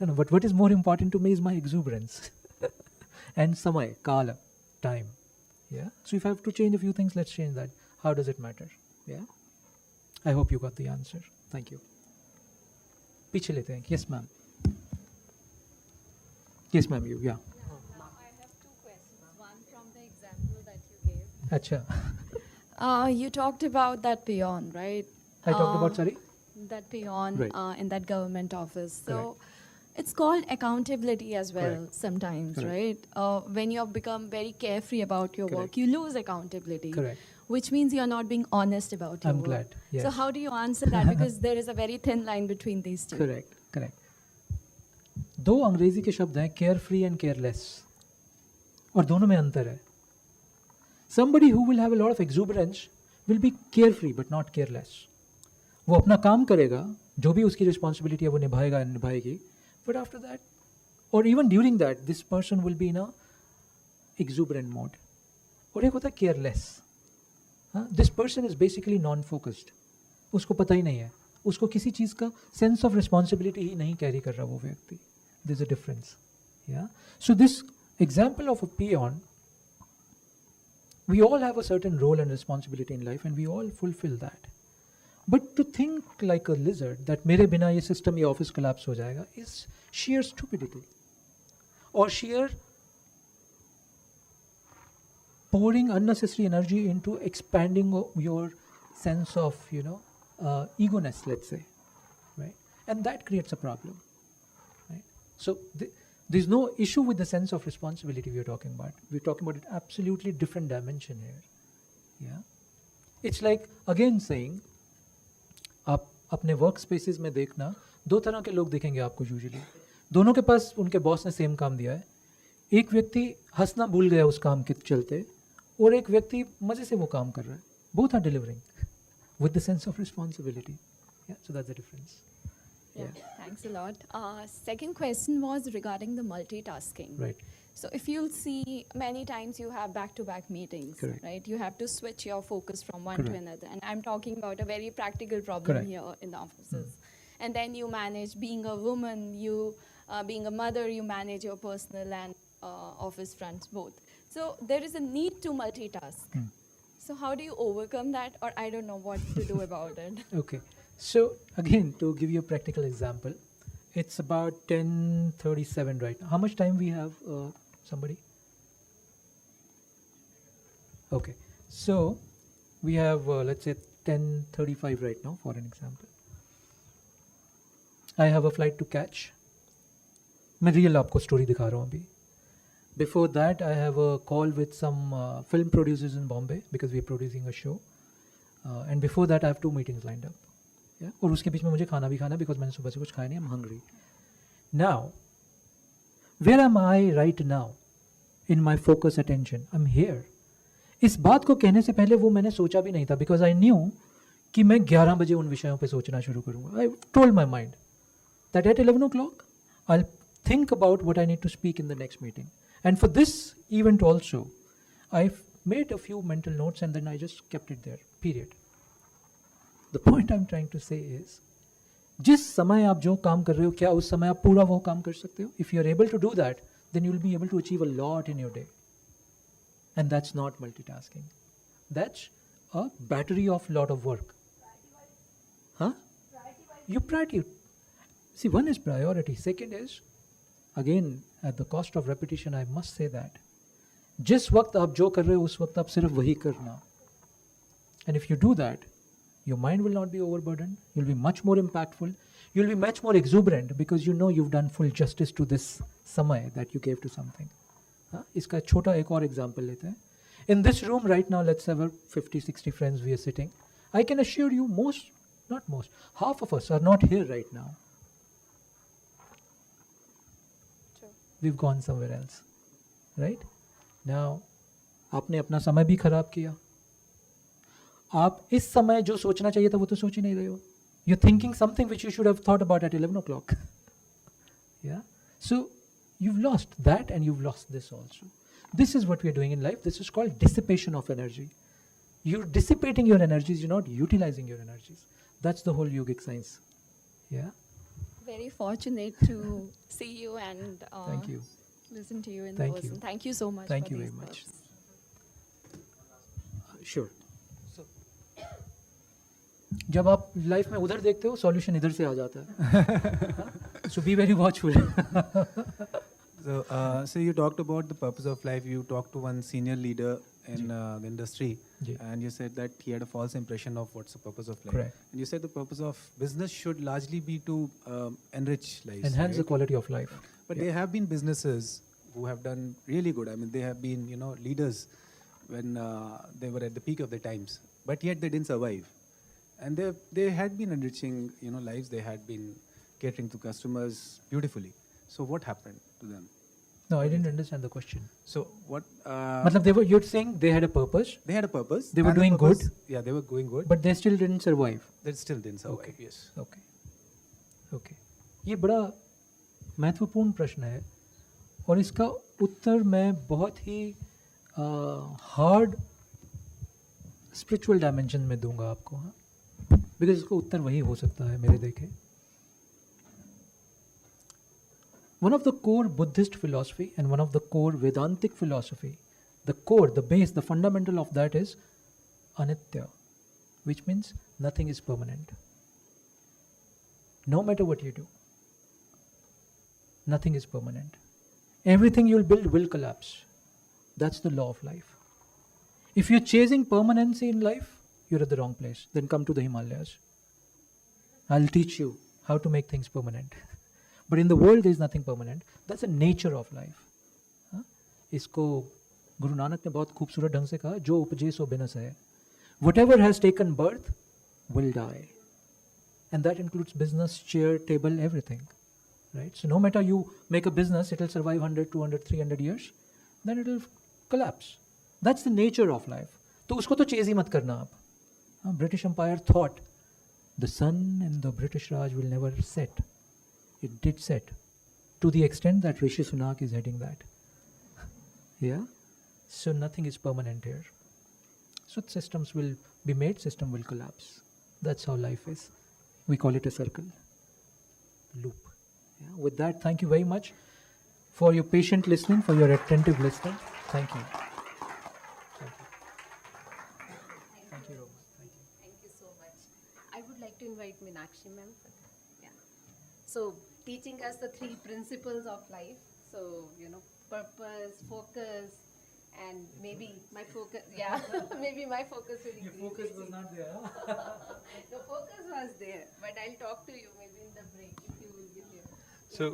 No, but what is more important to me is my exuberance and samay, kala, time. Yeah. So if I have to change a few things, let's change that. How does it matter? Yeah. I hope you got the answer. Thank you. Piche lete hain. Yes, ma'am. Yes, ma'am, you, yeah. Now I have two questions. One from the example that you gave. Acha. You talked about that peon, right? I talked about, sorry? That peon Right. in that government office. So Correct. it's called accountability as well Correct. sometimes, Correct. right? When you have become very carefree about your work, Correct. you lose accountability. Correct. Which means you're not being honest about your I'm work. glad, yes. So how do you answer that? Because there is a very thin line between these two. Correct, correct. दो अंग्रेजी के शब्द हैं, care free and careless, और दोनों में अंतर है. Somebody who will have a lot of exuberance will be carefree but not careless. वो अपना काम करेगा, जो भी उसकी रिस्पॉन्सिबिलिटी है वो निभाएगा निभाएगी, but after that or even during that this person will be in a exuberant mode. और एक होता है careless. This person is basically non-focused. उसको पता ही नहीं है, उसको किसी चीज़ का सेंस ऑफ रिस्पॉन्सिबिलिटी ही नहीं कैरी कर रहा वो व्यक्ति. There's a difference. Yeah. So this example of a peon, we all have a certain role and responsibility in life, and we all fulfill that. But to think like a lizard that मेरे बिना ये system, ये office collapse हो जाएगा, is sheer stupidity, or sheer pouring unnecessary energy into expanding your sense of, egoness, let's say, right? And that creates a problem. So there's no issue with the sense of responsibility we are talking about. We're talking about an absolutely different dimension here. Yeah, it's like again saying, आप अपने work spaces में देखना, दो तरह के लोग दिखेंगे आपको यूजुअली. दोनों के पास उनके बॉस ने सेम काम दिया है. एक व्यक्ति हंसना भूल गया उस काम के चलते, और एक व्यक्ति मजे से वो काम कर रहा है. Both are delivering with the sense of responsibility. Yeah, so that's the difference. Yeah, thanks a lot. Second question was regarding the multitasking. Right. So if you'll see, many times you have back-to-back meetings, Correct. right? You have to switch your focus from one Correct. to another. And I'm talking about a very practical problem Correct. here in the offices. And then you manage, being a woman, being a mother, you manage your personal and office fronts both. So there is a need to multitask. So how do you overcome that? Or I don't know what to do about it. Okay. So again, to give you a practical example, it's about 10:37 right now. How much time we have, somebody? Okay. So we have, let's say 10:35 right now, for an example. I have a flight to catch. मैं real आपको story दिखा रहा हूँ अभी. Before that, I have a call with some film producers in Bombay because we're producing a show. And before that, I have 2 meetings lined up. Yeah? और उसके बीच में मुझे खाना भी खाना है बिकॉज मैंने सुबह से कुछ खाया नहीं, I'm hungry. Now, where am I right now in my focus attention? I'm here. इस बात को कहने से पहले वो मैंने सोचा भी नहीं था बिकॉज आई न्यू कि मैं 11 बजे उन विषयों पे सोचना शुरू करूंगा. I told my mind that at 11 o'clock I'll think about what I need to speak in the next meeting. And for this event also, I've made a few mental notes and then I just kept it there, period. The point I'm trying to say is, जिस समय आप जो काम कर रहे हो, क्या उस समय आप पूरा वो काम कर सकते हो? If you're able to do that, then you'll be able to achieve a lot in your day. And that's not multitasking. That's a battery of lot of work. Huh? You priority. See, one is priority. Second is, again, at the cost of repetition, I must say that. जिस वक्त आप जो कर रहे हो उस वक्त आप सिर्फ वही करना. And if you do that, your mind will not be overburdened. You'll be much more impactful. You'll be much more exuberant because you know you've done full justice to this samay that you gave to something. इसका छोटा एक और example लेते हैं. In this room right now, let's have 50-60 friends we are sitting. I can assure you half of us are not here right now. True. We've gone somewhere else. Right? Now, आपने अपना समय भी खराब किया. आप इस समय जो सोचना चाहिए था वो तो सोच ही नहीं रहे हो. You're thinking something which you should have thought about at 11 o'clock. Yeah? So, you've lost that and you've lost this also. This is what we're doing in life. This is called dissipation of energy. You're dissipating your energies, you're not utilizing your energies. That's the whole yogic science. Yeah? Very fortunate to see you and Thank you. listen to you in Thank person. you. Thank you so much. Thank for you these very much. thoughts. Sure. जब आप life में उधर देखते हो solution इधर से आ जाता है. So be very watchful. So you talked about the purpose of life. You talked to one senior leader in the industry, and you said that he had a false impression of what's the purpose of life. Correct. And you said the purpose of business should largely be to enrich lives. Enhance the right? quality of life. But Yeah. there have been businesses who have done really good. I mean, they have been, leaders when they were at the peak of their times. But yet they didn't survive. And they had been enriching, lives. They had been catering to customers beautifully. So what happened to them? No, I didn't understand the question. So what? मतलब you're saying they had a purpose, They had a purpose. They were and the doing good? purpose- Yeah, they were going good. but they still didn't survive. They still didn't survive. Okay. Yes. Okay. Okay. ये बड़ा महत्वपूर्ण प्रश्न है और इसका उत्तर मैं बहुत ही hard spiritual dimension में दूंगा आपको. हाँ, बिकॉज इसका उत्तर वही हो सकता है मेरे देखे. One of the core Buddhist philosophy and one of the core Vedantic philosophy, the core, the base, the fundamental of that is anitya, which means nothing is permanent. No matter what you do, nothing is permanent. Everything you'll build will collapse. That's the law of life. If you're chasing permanency in life, you're at the wrong place. Then come to the Himalayas. I'll teach you how to make things permanent. But in the world, there is nothing permanent. That's the nature of life. हाँ? इसको गुरु नानक ने बहुत खूबसूरत ढंग से कहा, जो उपजे सो बिनस है. Whatever has taken birth will die. And that includes business, chair, table, everything. Right? So no matter you make a business, it will survive 100, 200, 300 years. Then it will collapse. That's the nature of life. तो उसको तो chase ही मत करना आप. British Empire thought the sun in the British Raj will never set. It did set to the extent that Rishi Sunak is heading that. Yeah? So nothing is permanent here. So systems will be made, system will collapse. That's how life is. We call it a circle. Loop. Yeah? With that, thank you very much for your patient listening, for your attentive listening. Thank you. Thank you. Thank you, Roma. Thank you. Thank you so much. I would like to invite Meenakshi ma'am. Yeah. So, teaching us the 3 principles of life. So, purpose, focus, and maybe my focus, maybe my focus will increase. Your focus was not there. The focus was there, but I'll talk to you maybe in the break if you will be here. So